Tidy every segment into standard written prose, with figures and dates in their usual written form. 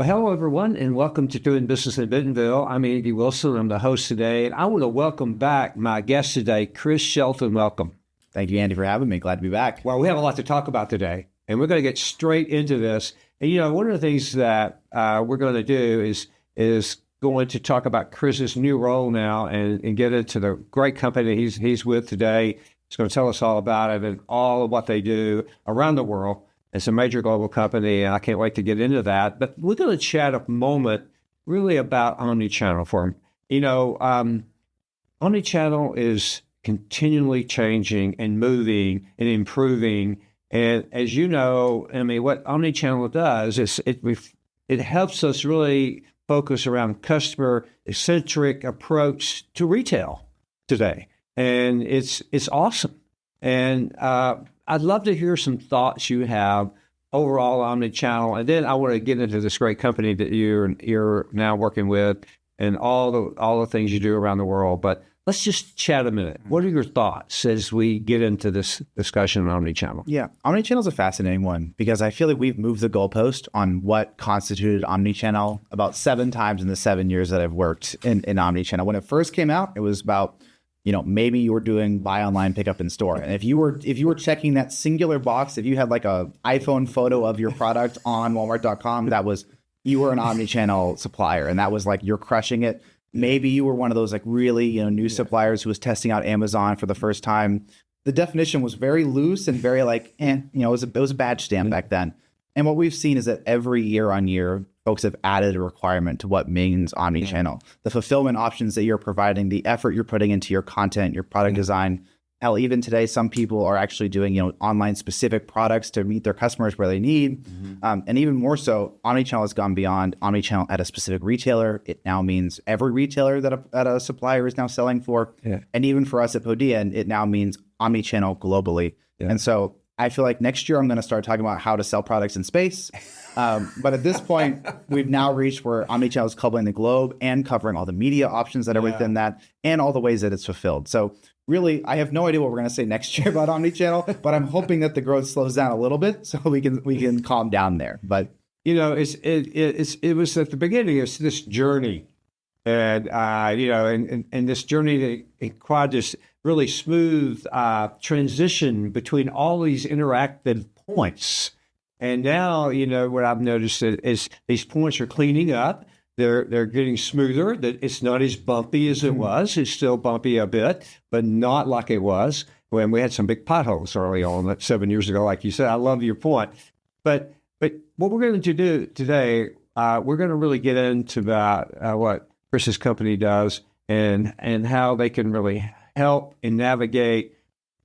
Well, hello, everyone, and welcome to Doing Business in Bentonville. I'm Andy Wilson. I'm the host today, and I want to welcome back my guest today, Chris Sheldon. Welcome. Thank you, Andy, for having me. Glad to be back. Well, we have a lot to talk about today, and we're going to get straight into this. And, one of the things that we're going to do is going to talk about Chris's new role now and get into the great company he's with today. He's going to tell us all about it and all of what they do around the world. It's a major global company, and I can't wait to get into that. But we're going to chat a moment really about omnichannel for him. Omnichannel is continually changing and moving and improving. And as you know, what omnichannel does is it helps us really focus around customer-centric approach to retail today. And it's awesome. And I'd love to hear some thoughts you have overall omnichannel, and then I want to get into this great company that you're now working with, and all the things you do around the world. But let's just chat a minute. What are your thoughts as we get into this discussion on omnichannel? Yeah, omnichannel is a fascinating one because I feel like we've moved the goalpost on what constituted omnichannel about 7 times in the 7 years that I've worked in omnichannel. When it first came out, it was about maybe you were doing buy online, pick up in store. And if you were checking that singular box, if you had like a iPhone photo of your product on Walmart.com, that was, you were an omnichannel supplier. And that was like, you're crushing it. Maybe you were one of those like really, new suppliers who was testing out Amazon for the first time. The definition was very loose and very like, it was a badge stamp back then. And what we've seen is that every year on year, folks have added a requirement to what means omnichannel. The fulfillment options that you're providing, the effort you're putting into your content, your product design. Hell, even today, some people are actually doing, online specific products to meet their customers where they need. And even more so, omnichannel has gone beyond omnichannel at a specific retailer. It now means every retailer that a supplier is now selling for. Yeah. And even for us at Podia, it now means omnichannel globally. Yeah. And so I feel like next year I'm going to start talking about how to sell products in space. But at this point, we've now reached where omnichannel is covering the globe and covering all the media options that are within that and all the ways that it's fulfilled. So really, I have no idea what we're going to say next year about omnichannel, but I'm hoping that the growth slows down a little bit so we can calm down there. But it was at the beginning of this journey, and and this journey it required this really smooth transition between all these interactive points. And now, what I've noticed is these points are cleaning up. They're getting smoother. That it's not as bumpy as it was. It's still bumpy a bit, but not like it was when we had some big potholes early on, that 7 years ago, like you said. I love your point. But what we're going to do today, we're going to really get into about what Chris's company does and how they can really help and navigate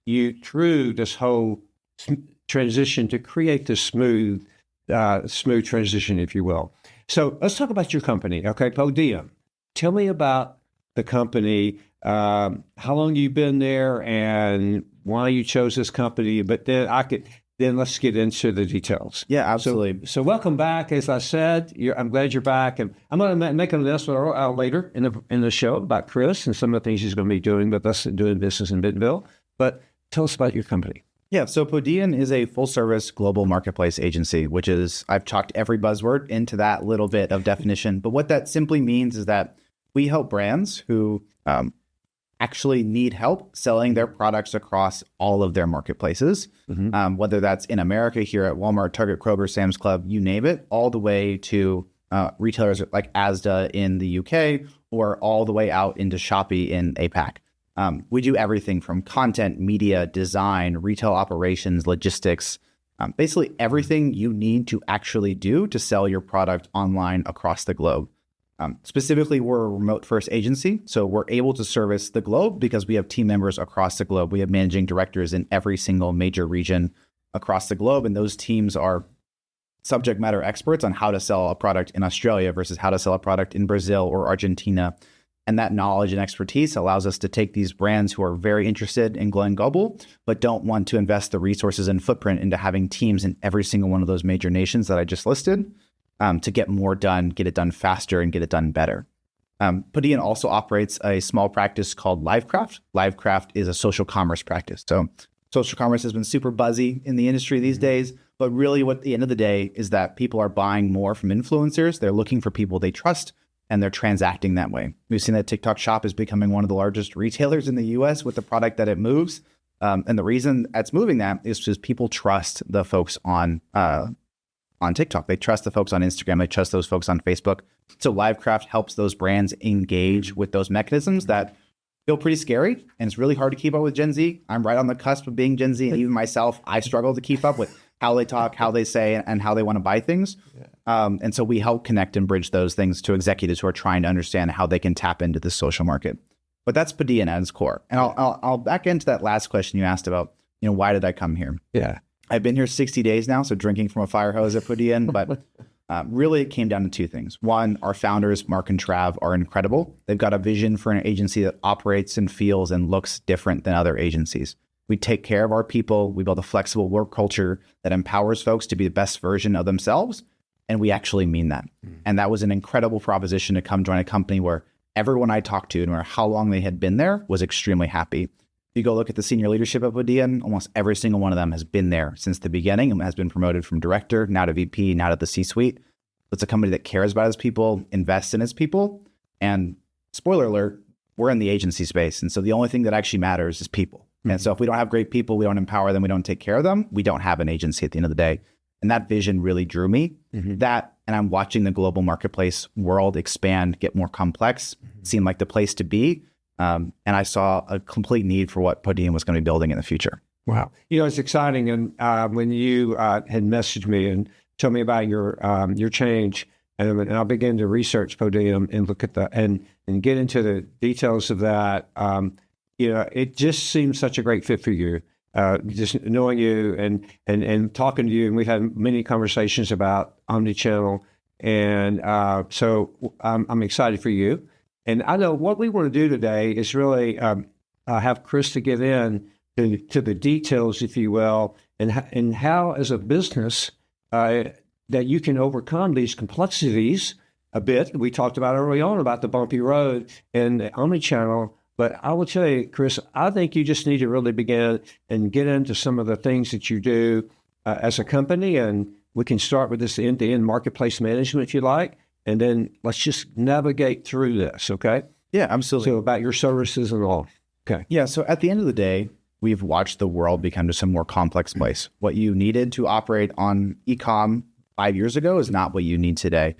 you through this whole transition to create this smooth transition, if you will. So let's talk about your company, okay? Podia. Tell me about the company, how long you've been there, and why you chose this company. But then let's get into the details. Yeah, absolutely. So welcome back. As I said, I'm glad you're back, and I'm going to make an announcement later in the show about Chris and some of the things he's going to be doing with us and doing business in Bentonville. But tell us about your company. Yeah, so Podia is a full-service global marketplace agency, which is, I've chalked every buzzword into that little bit of definition. But what that simply means is that we help brands who actually need help selling their products across all of their marketplaces, whether that's in America here at Walmart, Target, Kroger, Sam's Club, you name it, all the way to retailers like Asda in the UK or all the way out into Shopee in APAC. We do everything from content, media, design, retail operations, logistics, basically everything you need to actually do to sell your product online across the globe. Specifically, we're a remote first agency, so we're able to service the globe because we have team members across the globe. We have managing directors in every single major region across the globe, and those teams are subject matter experts on how to sell a product in Australia versus how to sell a product in Brazil or Argentina. And that knowledge and expertise allows us to take these brands who are very interested in going global, but don't want to invest the resources and footprint into having teams in every single one of those major nations that I just listed to get more done, get it done faster, and get it done better. Podia also operates a small practice called Livecraft. Livecraft is a social commerce practice. So social commerce has been super buzzy in the industry these days. But really, what at the end of the day is that people are buying more from influencers. They're looking for people they trust, and they're transacting that way. We've seen that TikTok Shop is becoming one of the largest retailers in the US with the product that it moves. And the reason that's moving that is because people trust the folks on TikTok. They trust the folks on Instagram. They trust those folks on Facebook. So Livecraft helps those brands engage with those mechanisms that feel pretty scary. And it's really hard to keep up with Gen Z. I'm right on the cusp of being Gen Z. And even myself, I struggle to keep up with how they talk, how they say, and how they want to buy things. And so we help connect and bridge those things to executives who are trying to understand how they can tap into the social market. But that's Podia at its core. And I'll back into that last question you asked about, why did I come here? Yeah. I've been here 60 days now, so drinking from a fire hose at Podia, but really it came down to two things. One, our founders, Mark and Trav, are incredible. They've got a vision for an agency that operates and feels and looks different than other agencies. We take care of our people. We build a flexible work culture that empowers folks to be the best version of themselves. And we actually mean that. And that was an incredible proposition to come join a company where everyone I talked to, no matter how long they had been there, was extremely happy. You go look at the senior leadership of Podia, and almost every single one of them has been there since the beginning and has been promoted from director, now to VP, now to the C-suite. It's a company that cares about its people, invests in its people. And spoiler alert, we're in the agency space. And so the only thing that actually matters is people. And so if we don't have great people, we don't empower them, we don't take care of them, we don't have an agency at the end of the day. And that vision really drew me. That, and I'm watching the global marketplace world expand, get more complex, seemed like the place to be. And I saw a complete need for what Podia was going to be building in the future. Wow. It's exciting. And when you had messaged me and told me about your change, and I'll begin to research Podia and look at that and get into the details of that, it just seems such a great fit for you. Just knowing you and talking to you, and we've had many conversations about omnichannel, and so I'm excited for you. And I know what we want to do today is really have Chris to get in to the details, if you will, and how as a business that you can overcome these complexities a bit. We talked about early on about the bumpy road and the omnichannel. But I will tell you, Chris, I think you just need to really begin and get into some of the things that you do as a company. And we can start with this end-to-end marketplace management, if you like. And then let's just navigate through this, okay? Yeah, absolutely. So about your services and all. Okay. Yeah, so at the end of the day, we've watched the world become just a more complex place. What you needed to operate on e-com 5 years ago is not what you need today.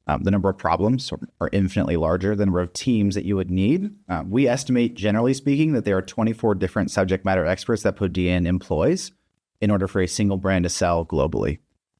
The number of problems are infinitely larger. The number of teams that you would need. We estimate, generally speaking, that there are 24 different subject matter experts that Podia employs in order for a single brand to sell globally.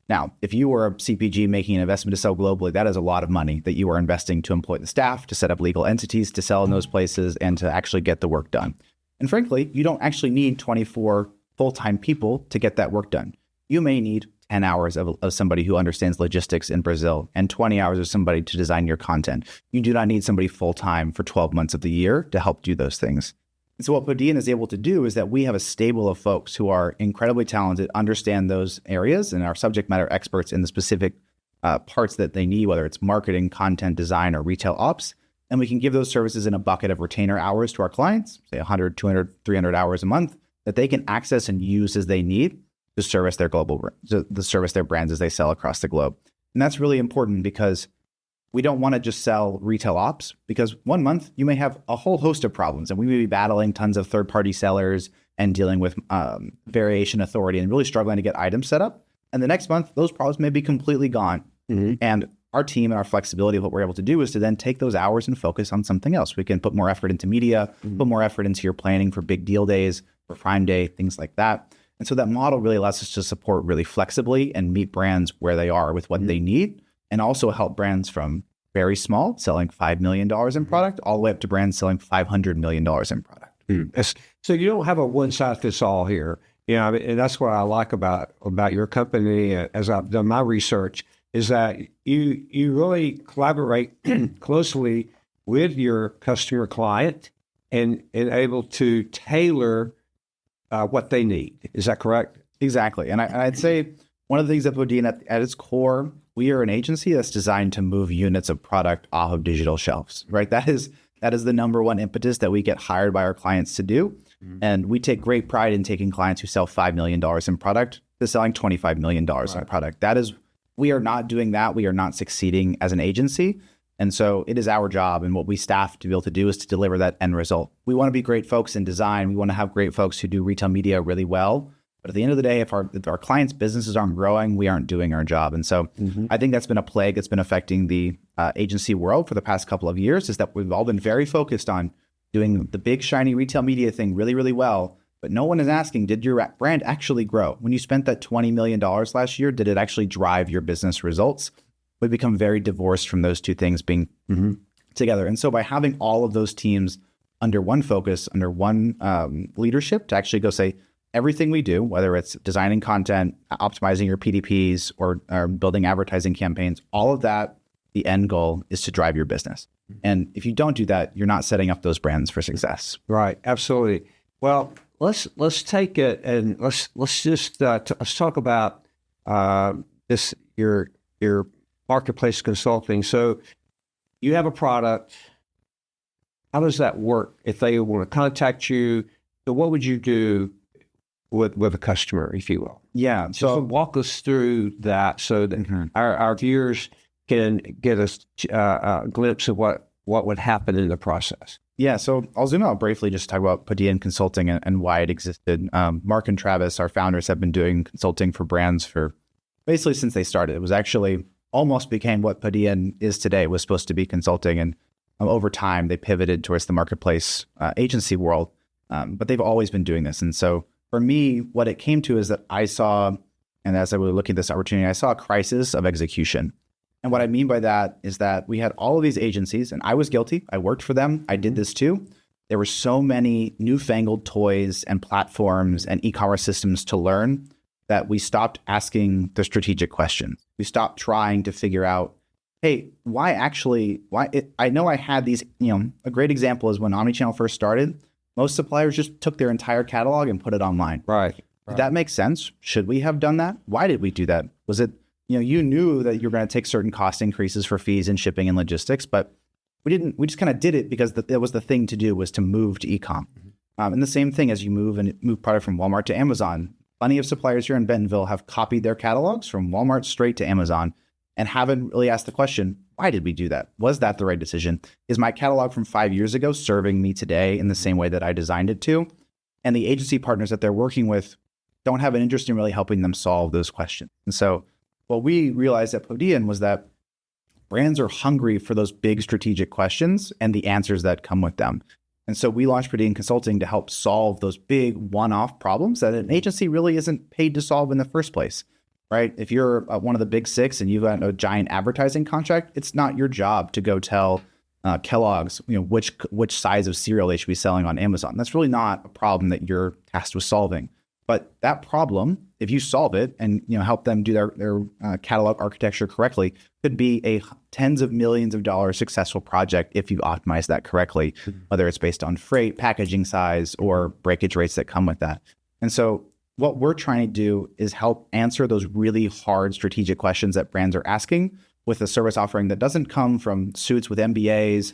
Now, if you were a CPG making an investment to sell globally, that is a lot of money that you are investing to employ the staff, to set up legal entities, to sell in those places, and to actually get the work done. And frankly, you don't actually need 24 full-time people to get that work done. You may need 10 hours of somebody who understands logistics in Brazil and 20 hours of somebody to design your content. You do not need somebody full-time for 12 months of the year to help do those things. And so what Podia is able to do is that we have a stable of folks who are incredibly talented, understand those areas, and are subject matter experts in the specific parts that they need, whether it's marketing, content design, or retail ops. And we can give those services in a bucket of retainer hours to our clients, say 100, 200, 300 hours a month, that they can access and use as they need to service their to service their brands as they sell across the globe. And that's really important because we don't want to just sell retail ops, because 1 month you may have a whole host of problems and we may be battling tons of third-party sellers and dealing with variation authority and really struggling to get items set up. And the next month, those problems may be completely gone. And our team and our flexibility of what we're able to do is to then take those hours and focus on something else. We can put more effort into media, put more effort into your planning for big deal days, for Prime Day, things like that. And so that model really allows us to support really flexibly and meet brands where they are with what they need, and also help brands from very small, selling $5 million in product, all the way up to brands selling $500 million in product. So you don't have a one-size-fits-all here. And that's what I like about your company, as I've done my research, is that you really collaborate closely with your customer client and able to tailor what they need. Is that correct? Exactly. And I'd say one of the things that Podia, at its core, we are an agency that's designed to move units of product off of digital shelves, right? That is the number one impetus that we get hired by our clients to do. And we take great pride in taking clients who sell $5 million in product to selling $25 million in a product. We are not doing that. We are not succeeding as an agency. And so it is our job, and what we staff to be able to do is to deliver that end result. We want to be great folks in design. We want to have great folks who do retail media really well. But at the end of the day, if our clients' businesses aren't growing, we aren't doing our job. And so I think that's been a plague that's been affecting the agency world for the past couple of years, is that we've all been very focused on doing the big, shiny retail media thing really, really well. But no one is asking, did your brand actually grow? When you spent that $20 million last year, did it actually drive your business results? We become very divorced from those two things being together. And so by having all of those teams under one focus, under one leadership, to actually go say, everything we do, whether it's designing content, optimizing your PDPs, or building advertising campaigns, all of that, the end goal is to drive your business. And if you don't do that, you're not setting up those brands for success. Right. Absolutely. Well, let's take it and let's just let's talk about this your marketplace consulting. So you have a product. How does that work if they want to contact you? So what would you do with a customer, if you will? Yeah. So walk us through that so that our viewers can get a glimpse of what would happen in the process. Yeah, so I'll zoom out briefly, just talk about Podia Consulting and why it existed. Mark and Travis, our founders, have been doing consulting for brands for basically since they started. It was actually almost became what Podia is today. It was supposed to be consulting, and over time they pivoted towards the marketplace agency world. But they've always been doing this. And so for me, what it came to is that I saw, and as I was looking at this opportunity, I saw a crisis of execution. And what I mean by that is that we had all of these agencies, and I was guilty. I worked for them. I did this too. There were so many newfangled toys and platforms and e-commerce systems to learn that we stopped asking the strategic questions. We stopped trying to figure out, hey, I know I had these, a great example is when omnichannel first started, most suppliers just took their entire catalog and put it online. Right. Did that make sense? Should we have done that? Why did we do that? Was it, you knew that you were going to take certain cost increases for fees and shipping and logistics, but we just kind of did it because that was the thing to do, was to move to e-com. And the same thing as you move product from Walmart to Amazon. Plenty of suppliers here in Bentonville have copied their catalogs from Walmart straight to Amazon and haven't really asked the question, why did we do that? Was that the right decision? Is my catalog from 5 years ago serving me today in the same way that I designed it to? And the agency partners that they're working with don't have an interest in really helping them solve those questions. And so what we realized at Podia was that brands are hungry for those big strategic questions and the answers that come with them. And so we launched Podia Consulting to help solve those big one-off problems that an agency really isn't paid to solve in the first place, right? If you're one of the big six and you've got a giant advertising contract, it's not your job to go tell Kellogg's, which size of cereal they should be selling on Amazon. That's really not a problem that you're tasked with solving. But that problem, if you solve it and help them do their catalog architecture correctly, could be a tens of millions of dollars successful project if you optimize that correctly, whether it's based on freight, packaging size, or breakage rates that come with that. And so what we're trying to do is help answer those really hard strategic questions that brands are asking with a service offering that doesn't come from suits with MBAs.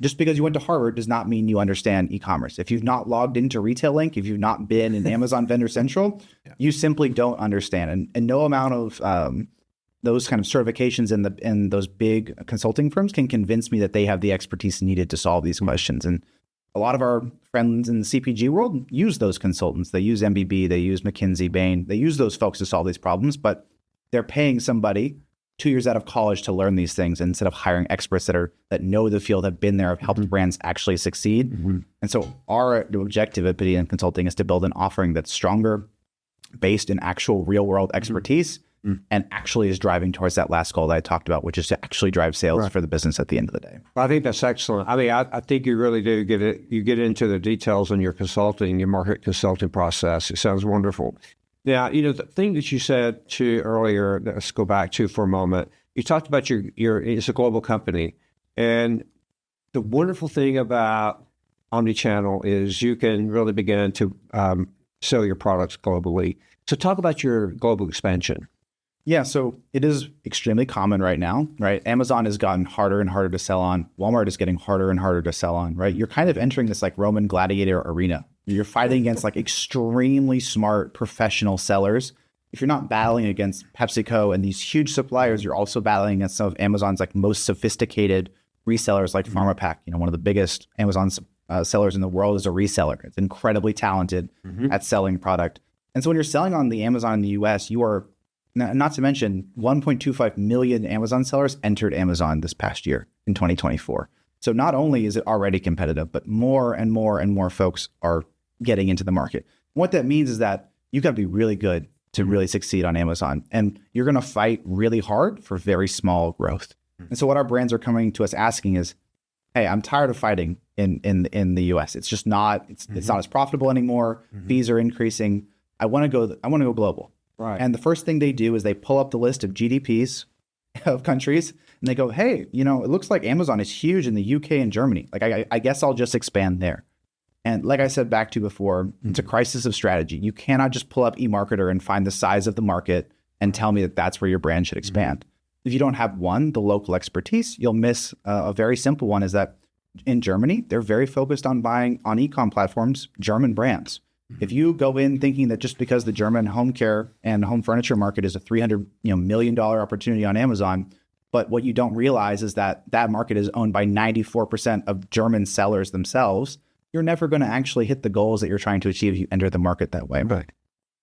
Just because you went to Harvard does not mean you understand e-commerce. If you've not logged into Retail Link, if you've not been in Amazon Vendor Central, you simply don't understand. And no amount of those kind of certifications in those big consulting firms can convince me that they have the expertise needed to solve these questions. And a lot of our friends in the CPG world use those consultants. They use MBB, they use McKinsey, Bain. They use those folks to solve these problems, but they're paying somebody 2 years out of college to learn these things instead of hiring experts that know the field, have been there, have helped brands actually succeed. And so our objective at Podia Consulting is to build an offering that's stronger, based in actual real world expertise, and actually is driving towards that last goal that I talked about, which is to actually drive sales for the business at the end of the day. I think that's excellent. I mean, I think you really do get it. You get into the details in your consulting, your market consulting process. It sounds wonderful. Now, the thing that you said earlier, let's go back to for a moment. You talked about it's a global company. And the wonderful thing about omnichannel is you can really begin to sell your products globally. So talk about your global expansion. Yeah, so it is extremely common right now, right? Amazon has gotten harder and harder to sell on. Walmart is getting harder and harder to sell on, right? You're kind of entering this like Roman gladiator arena. You're fighting against like extremely smart professional sellers if you're not battling against PepsiCo and these huge suppliers, you're also battling against some of Amazon's like most sophisticated resellers like PharmaPack. You know, one of the biggest Amazon sellers in the world is a reseller. It's incredibly talented at selling product. And so when you're selling on the Amazon in the US, you are, not to mention 1.25 million Amazon sellers entered Amazon this past year in 2024. So not only is it already competitive, but more and more and more folks are getting into the market. What that means is that you got to be really good to really succeed on Amazon. And you're going to fight really hard for very small growth. And so what our brands are coming to us asking is, hey, I'm tired of fighting in the US. It's just not, it's not as profitable anymore. Fees are increasing. I want to go global. Right. And the first thing they do is they pull up the list of GDPs of countries and they go, hey, you know, it looks like Amazon is huge in the UK and Germany. Like, I guess I'll just expand there. And like I said back to before, it's a crisis of strategy. You cannot just pull up eMarketer and find the size of the market and tell me that that's where your brand should expand. If you don't have the local expertise, you'll miss a very simple one is that in Germany, they're very focused on buying on e-com platforms, German brands. If you go in thinking that just because the German home care and home furniture market is a $300 million opportunity on Amazon, but what you don't realize is that that market is owned by 94% of German sellers themselves, you're never going to actually hit the goals that you're trying to achieve if you enter the market that way. Right.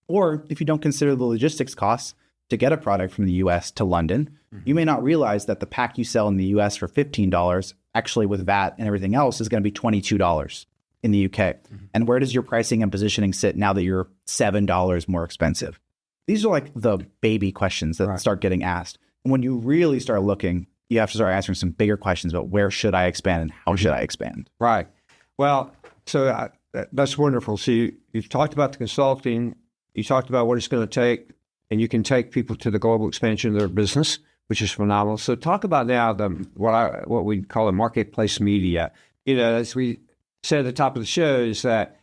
Or if you don't consider the logistics costs to get a product from the US to London, you may not realize that the pack you sell in the US for $15, actually with VAT and everything else, is going to be $22 in the UK. And where does your pricing and positioning sit now that you're $7 more expensive? These are like the baby questions that start getting asked. And when you really start looking, you have to start answering some bigger questions about where should I expand and how should I expand? Right. Well, so that's wonderful. So you've talked about the consulting, you talked about what it's going to take, and you can take people to the global expansion of their business, which is phenomenal. So talk about now what we call a marketplace media. You know, as we said at the top of the show, is that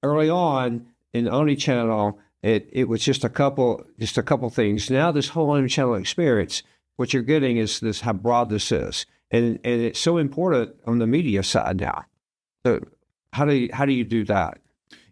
early on in omnichannel, it was just a couple things. Now this whole omnichannel experience, what you're getting is this how broad this is, and it's so important on the media side now. So how do you do that?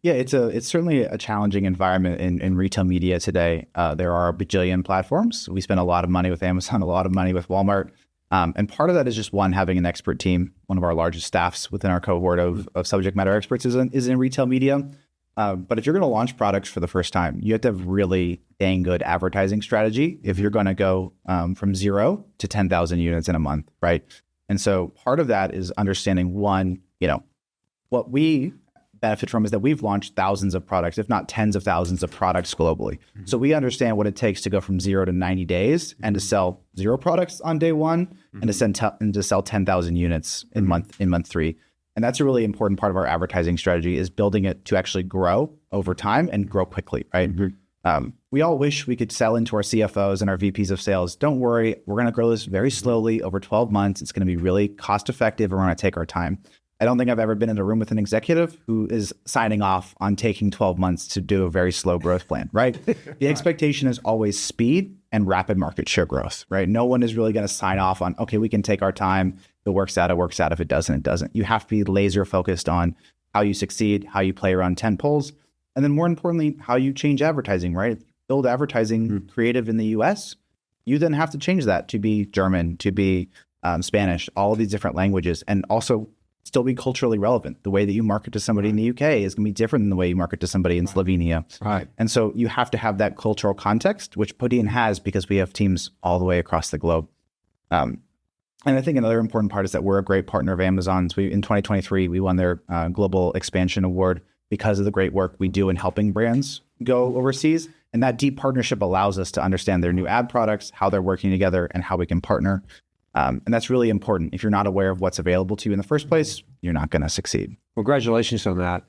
Yeah, it's certainly a challenging environment in retail media today. There are a bajillion platforms. We spend a lot of money with Amazon, a lot of money with Walmart. And part of that is just one, having an expert team. One of our largest staffs within our cohort of subject matter experts is in retail media. But if you're going to launch products for the first time, you have to have really dang good advertising strategy if you're going to go from 0 to 10,000 units in a month, right? And so part of that is understanding one, what we benefit from is that we've launched thousands of products, if not tens of thousands of products globally. So we understand what it takes to go from 0 to 90 days and to sell 0 products on day 1 and to sell 10,000 units in month 3. And that's a really important part of our advertising strategy, is building it to actually grow over time and grow quickly, right? We all wish we could sell into our CFOs and our VPs of sales. Don't worry, we're going to grow this very slowly over 12 months. It's going to be really cost effective, and we're going to take our time. I don't think I've ever been in a room with an executive who is signing off on taking 12 months to do a very slow growth plan, right? The expectation is always speed and rapid market share growth, right? No one is really going to sign off on, okay, we can take our time. If it works out, it works out. If it doesn't, it doesn't. You have to be laser focused on how you succeed, how you play around tent poles, and then more importantly, how you change advertising, right? If you build advertising creative in the US, you then have to change that to be German, to be Spanish, all of these different languages, and also still be culturally relevant. The way that you market to somebody in the UK is going to be different than the way you market to somebody in Slovenia. Right. And so you have to have that cultural context, which Podia has because we have teams all the way across the globe. And I think another important part is that we're a great partner of Amazon's. In 2023, we won their Global Expansion Award because of the great work we do in helping brands go overseas. And that deep partnership allows us to understand their new ad products, how they're working together, and how we can partner. And that's really important. If you're not aware of what's available to you in the first place, you're not going to succeed. Congratulations on that.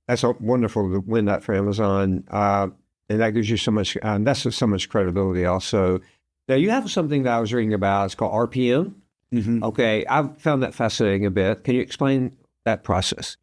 That's wonderful to win that for Amazon. And that gives you so much, that's so much credibility also. Now, you have something that I was reading about. It's called RPM. Okay. I've found that fascinating a bit. Can you explain that process?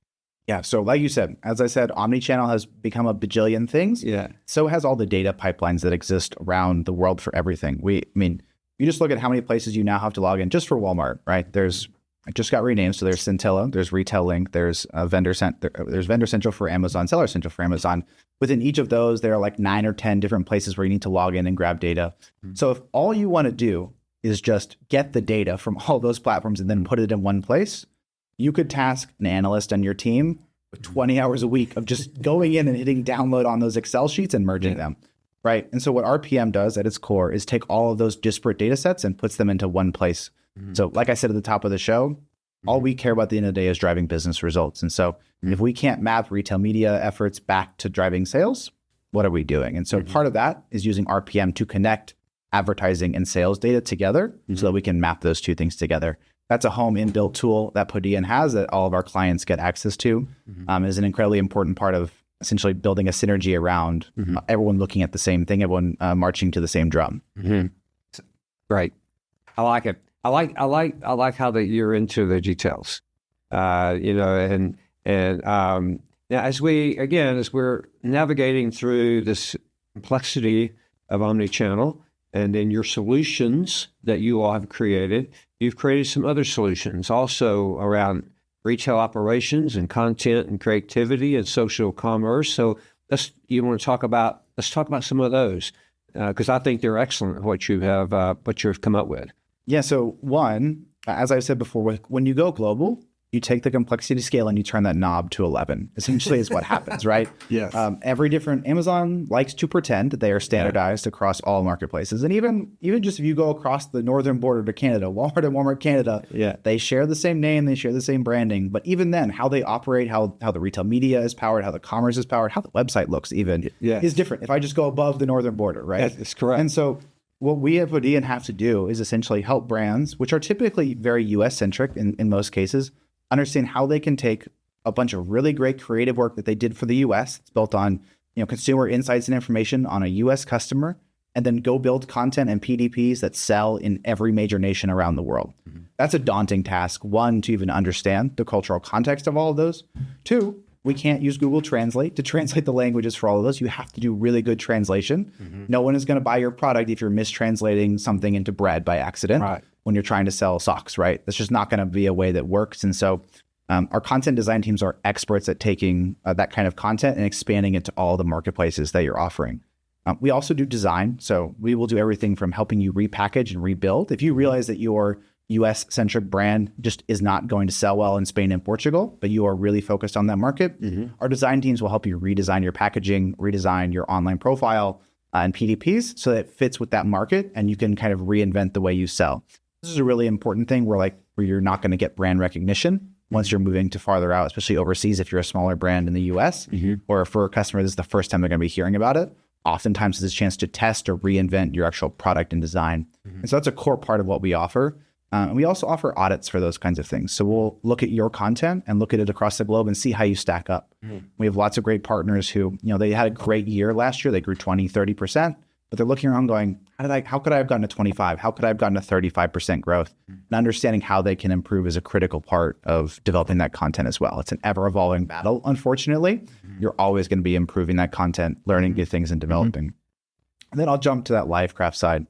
Yeah. So like you said, as I said, omnichannel has become a bajillion things. Yeah. So has all the data pipelines that exist around the world for everything. You just look at how many places you now have to log in just for Walmart, right? There's It just got renamed. So there's Scintilla, there's Retail Link, there's there's Vendor Central for Amazon, Seller Central for Amazon. Within each of those, there are like 9 or 10 different places where you need to log in and grab data. So if all you want to do is just get the data from all those platforms and then put it in one place, you could task an analyst on your team with 20 hours a week of just going in and hitting download on those Excel sheets and merging them, right? And so what RPM does at its core is take all of those disparate data sets and puts them into one place. So like I said at the top of the show, all we care about at the end of the day is driving business results. And so if we can't map retail media efforts back to driving sales, what are we doing? And so part of that is using RPM to connect advertising and sales data together so that we can map those two things together. That's a home inbuilt tool that Podia has that all of our clients get access to. Is an incredibly important part of essentially building a synergy around everyone looking at the same thing, everyone marching to the same drum. Great. I like it. I like how that you're into the details. Now as we're navigating through this complexity of omnichannel, and then your solutions that you all have created, you've created some other solutions also around retail operations and content and creativity and social commerce. So let's talk about some of those because I think they're excellent what you've come up with. Yeah. So one, as I said before, when you go global, you take the complexity scale and you turn that knob to 11, essentially is what happens, right? Yes. Every different, Amazon likes to pretend that they are standardized across all marketplaces. And even just if you go across the northern border to Canada, Walmart and Walmart Canada, they share the same name, they share the same branding. But even then, how they operate, how the retail media is powered, how the commerce is powered, how the website looks even is different if I just go above the northern border, right? That's correct. And so what we at Podia have to do is essentially help brands, which are typically very US-centric in most cases, understand how they can take a bunch of really great creative work that they did for the US. It's built on consumer insights and information on a US customer, and then go build content and PDPs that sell in every major nation around the world. That's a daunting task. One, to even understand the cultural context of all of those. Two, we can't use Google Translate to translate the languages for all of those. You have to do really good translation. No one is going to buy your product if you're mistranslating something into bread by accident. Right. When you're trying to sell socks, right? That's just not going to be a way that works. And so our content design teams are experts at taking that kind of content and expanding it to all the marketplaces that you're offering. We also do design. So we will do everything from helping you repackage and rebuild. If you realize that your US-centric brand just is not going to sell well in Spain and Portugal, but you are really focused on that market, our design teams will help you redesign your packaging, redesign your online profile and PDPs so that it fits with that market and you can kind of reinvent the way you sell. This is a really important thing where you're not going to get brand recognition once you're moving to farther out, especially overseas if you're a smaller brand in the US, or for a customer, this is the first time they're going to be hearing about it. Oftentimes it's a chance to test or reinvent your actual product and design. And so that's a core part of what we offer. And we also offer audits for those kinds of things. So we'll look at your content and look at it across the globe and see how you stack up. We have lots of great partners who, they had a great year last year. They grew 20, 30%. But they're looking around going, how could I have gotten to 25? How could I have gotten to 35% growth? And understanding how they can improve is a critical part of developing that content as well. It's an ever-evolving battle, unfortunately. You're always going to be improving that content, learning new things and developing. And then I'll jump to that Livecraft side.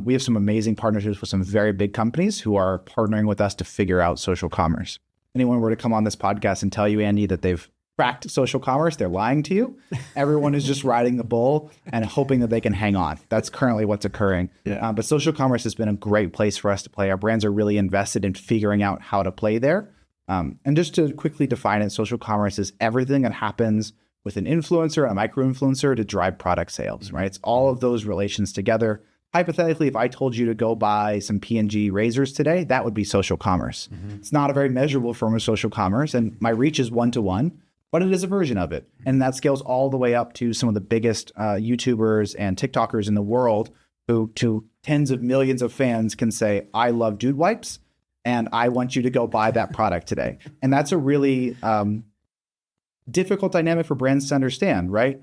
We have some amazing partnerships with some very big companies who are partnering with us to figure out social commerce. Anyone were to come on this podcast and tell you, Andy, that they've cracked social commerce, they're lying to you. Everyone is just riding the bull and hoping that they can hang on. That's currently what's occurring. But social commerce has been a great place for us to play. Our brands are really invested in figuring out how to play there. And just to quickly define it, social commerce is everything that happens with an influencer, a micro-influencer to drive product sales, right? It's all of those relations together. Hypothetically, if I told you to go buy some P&G razors today, that would be social commerce. It's not a very measurable form of social commerce, and my reach is one-to-one. But it is a version of it. And that scales all the way up to some of the biggest YouTubers and TikTokers in the world who, to tens of millions of fans, can say, I love dude wipes, and I want you to go buy that product today. And that's a really difficult dynamic for brands to understand, right?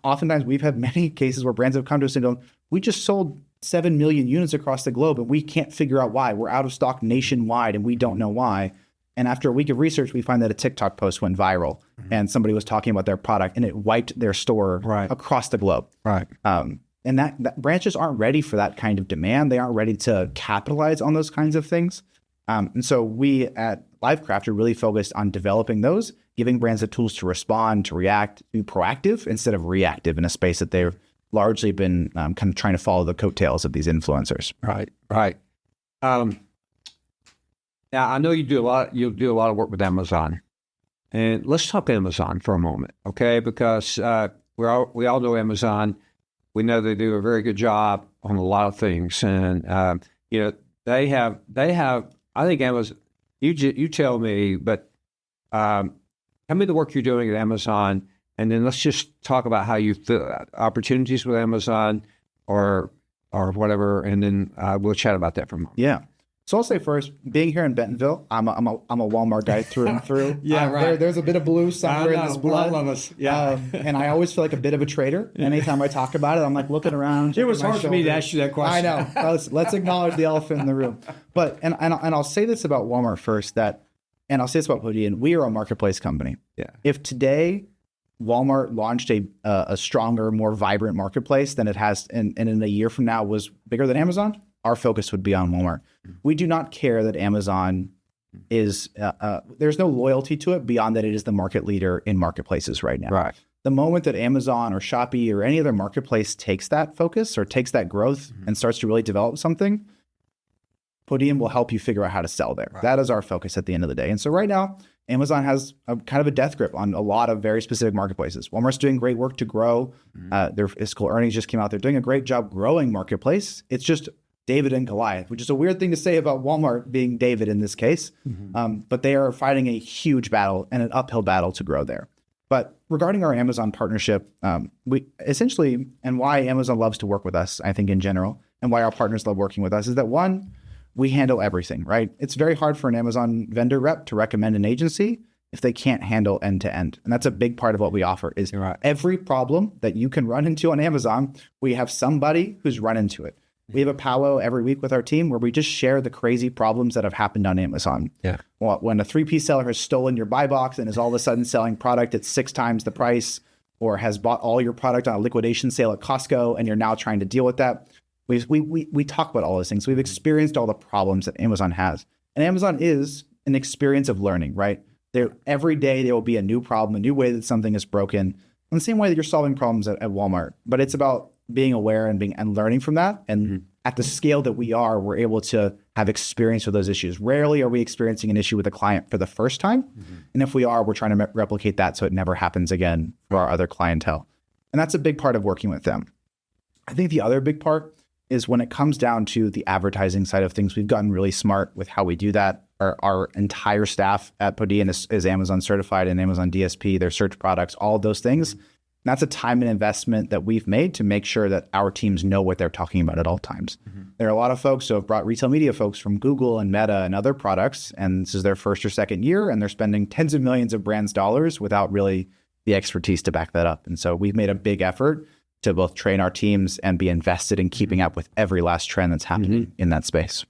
Oftentimes, we've had many cases where brands have come to us and go, we just sold 7 million units across the globe, and we can't figure out why. We're out of stock nationwide, and we don't know why. And after a week of research, we find that a TikTok post went viral and somebody was talking about their product and it wiped their store across the globe. Right. And that branches aren't ready for that kind of demand. They aren't ready to capitalize on those kinds of things. And so we at Livecraft are really focused on developing those, giving brands the tools to respond, to react, to be proactive instead of reactive in a space that they've largely been kind of trying to follow the coattails of these influencers. Right, right. Now I know you do a lot. You'll do a lot of work with Amazon, and let's talk Amazon for a moment, okay? Because we all know Amazon. We know they do a very good job on a lot of things, and they have. I think Amazon. You tell me, but tell me the work you're doing at Amazon, and then let's just talk about how you feel opportunities with Amazon, or whatever, and then we'll chat about that for a moment. Yeah. So I'll say first, being here in Bentonville, I'm a Walmart guy through and through. Yeah, right. There's a bit of blue somewhere in this blood. Love us. Yeah. And I always feel like a bit of a traitor. Anytime I talk about it, I'm like looking around. It was hard for me to ask you that question. I know. Let's acknowledge the elephant in the room. But and I'll say this about Walmart first, and I'll say this about Podia. We are a marketplace company. Yeah. If today Walmart launched a stronger, more vibrant marketplace than it has, and in a year from now was bigger than Amazon, our focus would be on Walmart. We do not care that Amazon is, there's no loyalty to it beyond that it is the market leader in marketplaces right now. Right. The moment that Amazon or Shopee or any other marketplace takes that focus or takes that growth and starts to really develop something, Podium will help you figure out how to sell there. Right. That is our focus at the end of the day. And so right now, Amazon has a kind of a death grip on a lot of very specific marketplaces. Walmart's doing great work to grow. Their fiscal earnings just came out. They're doing a great job growing marketplace. It's just David and Goliath, which is a weird thing to say about Walmart being David in this case. But they are fighting a huge battle and an uphill battle to grow there. But regarding our Amazon partnership, we essentially, and why Amazon loves to work with us, I think in general, and why our partners love working with us is that one, we handle everything, right? It's very hard for an Amazon vendor rep to recommend an agency if they can't handle end to end. And that's a big part of what we offer is every problem that you can run into on Amazon, we have somebody who's run into it. We have a powwow every week with our team where we just share the crazy problems that have happened on Amazon. Yeah. Well, when a 3P seller has stolen your buy box and is all of a sudden selling product at 6 times the price, or has bought all your product on a liquidation sale at Costco and you're now trying to deal with that. We talk about all those things. We've experienced all the problems that Amazon has. And Amazon is an experience of learning, right? Every day there will be a new problem, a new way that something is broken, in the same way that you're solving problems at Walmart. But it's about being aware and learning from that. And at the scale that we are, we're able to have experience with those issues. Rarely are we experiencing an issue with a client for the first time. And if we are, we're trying to replicate that so it never happens again for our other clientele. And that's a big part of working with them. I think the other big part is when it comes down to the advertising side of things, we've gotten really smart with how we do that. Our entire staff at Podia is Amazon certified and Amazon DSP, their search products, all of those things. And that's a time and investment that we've made to make sure that our teams know what they're talking about at all times. There are a lot of folks who have brought retail media folks from Google and Meta and other products, and this is their first or second year, and they're spending tens of millions of brands' dollars without really the expertise to back that up. And so we've made a big effort to both train our teams and be invested in keeping up with every last trend that's happening in that space.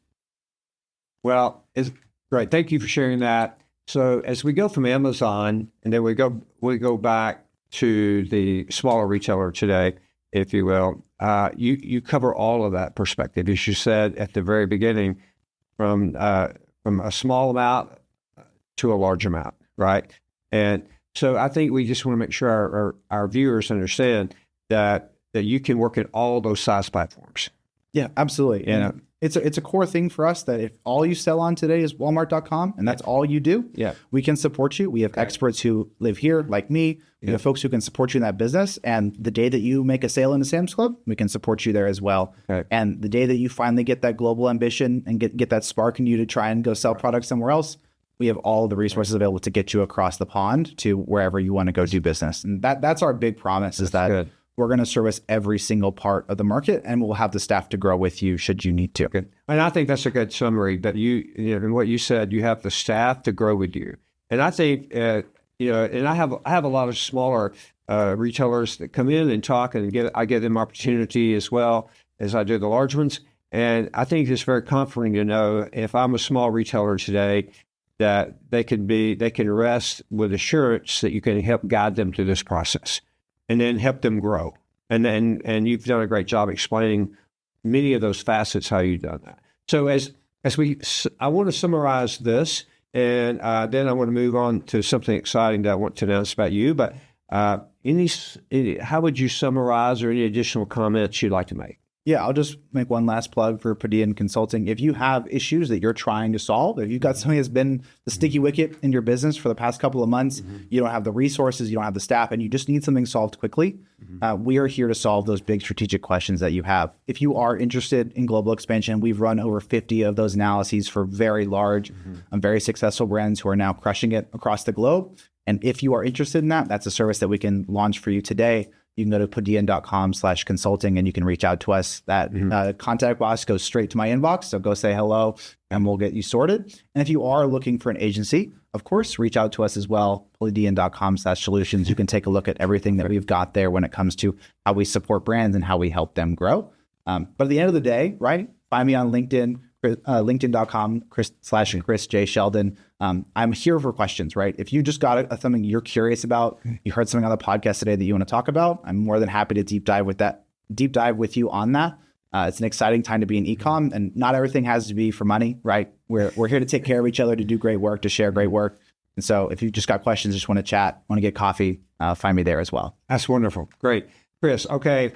Well, it's great. Thank you for sharing that. So as we go from Amazon, and then we go back to the smaller retailer today, if you will, you cover all of that perspective, as you said at the very beginning, from a small amount to a large amount, right? And so I think we just want to make sure our viewers understand that you can work in all those size platforms. Yeah, absolutely. And it's a core thing for us that if all you sell on today is Walmart.com and that's all you do, we can support you. We have experts who live here, like me. We have folks who can support you in that business. And the day that you make a sale in a Sam's Club, we can support you there as well. And the day that you finally get that global ambition and get that spark in you to try and go sell products somewhere else, we have all the resources available to get you across the pond to wherever you want to go do business. And that's our big promise is that we're going to service every single part of the market, and we'll have the staff to grow with you should you need to. Good. And I think that's a good summary that in what you said, you have the staff to grow with you. And I think, and I have a lot of smaller retailers that come in and talk, and I give them opportunity as well as I do the large ones. And I think it's very comforting to know if I'm a small retailer today, that they can rest with assurance that you can help guide them through this process and then help them grow. And you've done a great job explaining many of those facets, how you've done that. So as I want to summarize this, and then I want to move on to something exciting that I want to announce about you. But how would you summarize, or any additional comments you'd like to make? Yeah, I'll just make one last plug for Podia Consulting. If you have issues that you're trying to solve, if you've got something that's been the sticky wicket in your business for the past couple of months, you don't have the resources, you don't have the staff, and you just need something solved quickly, we are here to solve those big strategic questions that you have. If you are interested in global expansion, we've run over 50 of those analyses for very large and very successful brands who are now crushing it across the globe. And if you are interested in that, that's a service that we can launch for you today. You can go to podian.com/consulting and you can reach out to us. That contact box goes straight to my inbox. So go say hello and we'll get you sorted. And if you are looking for an agency, of course, reach out to us as well. podian.com/solutions. You can take a look at everything that we've got there when it comes to how we support brands and how we help them grow. But at the end of the day, right? Find me on LinkedIn, linkedin.com/Chris J. Sheldon. I'm here for questions, right? If you just got something you're curious about, you heard something on the podcast today that you want to talk about, I'm more than happy to deep dive with you on that. It's an exciting time to be in e-com, and not everything has to be for money, right? We're here to take care of each other, to do great work, to share great work. And so if you just got questions, just want to chat, want to get coffee, find me there as well. That's wonderful. Great. Chris, okay.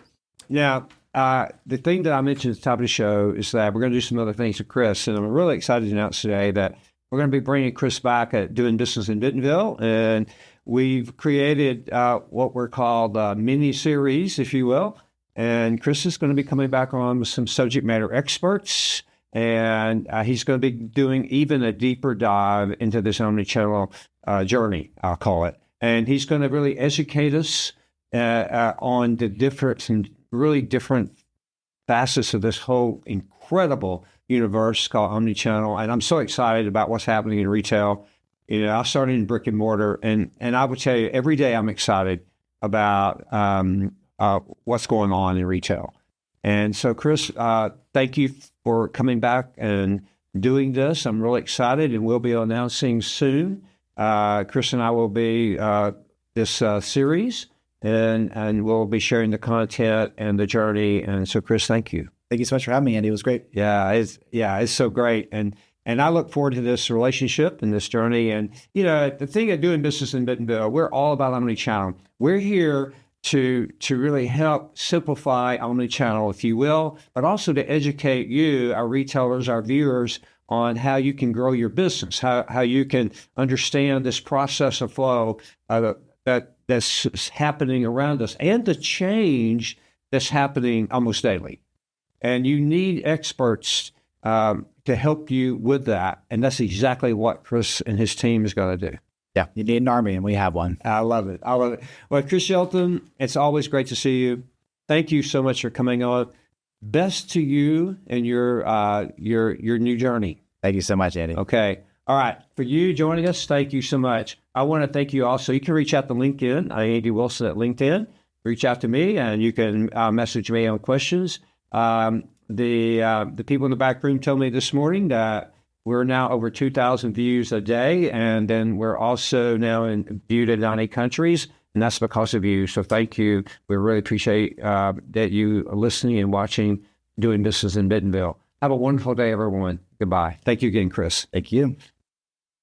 Now, the thing that I mentioned at the top of the show is that we're going to do some other things with Chris, and I'm really excited to announce today that we're going to be bringing Chris back at Doing Business in Bentonville, and we've created what we're called mini-series, if you will, and Chris is going to be coming back on with some subject matter experts, and he's going to be doing even a deeper dive into this omnichannel journey, I'll call it, and he's going to really educate us on the really different facets of this whole incredible universe called omnichannel. And I'm so excited about what's happening in retail. You know, I started in brick and mortar, and I would tell you every day I'm excited about what's going on in retail. And so, Chris, thank you for coming back and doing this. I'm really excited, and we'll be announcing soon. Chris and I will be this series. And we'll be sharing the content and the journey. And so, Chris, thank you. Thank you so much for having me, Andy. It was great. Yeah, it's so great. And I look forward to this relationship and this journey. And, you know, the thing of Doing Business in Bentonville, we're all about omnichannel. We're here to really help simplify omnichannel, if you will, but also to educate you, our retailers, our viewers, on how you can grow your business, how you can understand this process of flow that's happening around us, and the change that's happening almost daily. And you need experts to help you with that. And that's exactly what Chris and his team is going to do. Yeah, you need an army, and we have one. I love it. Well, Chris Sheldon, it's always great to see you. Thank you so much for coming on. Best to you and your new journey. Thank you so much, Andy. Okay. All right. For you joining us, thank you so much. I want to thank you also. You can reach out to LinkedIn. I'm Andy Wilson at LinkedIn. Reach out to me, and you can message me on questions. The people in the back room told me this morning that we're now over 2,000 views a day, and then we're also now viewed in 90 countries, and that's because of you. So thank you. We really appreciate that you are listening and watching Doing Business in Bentonville. Have a wonderful day, everyone. Goodbye. Thank you again, Chris. Thank you.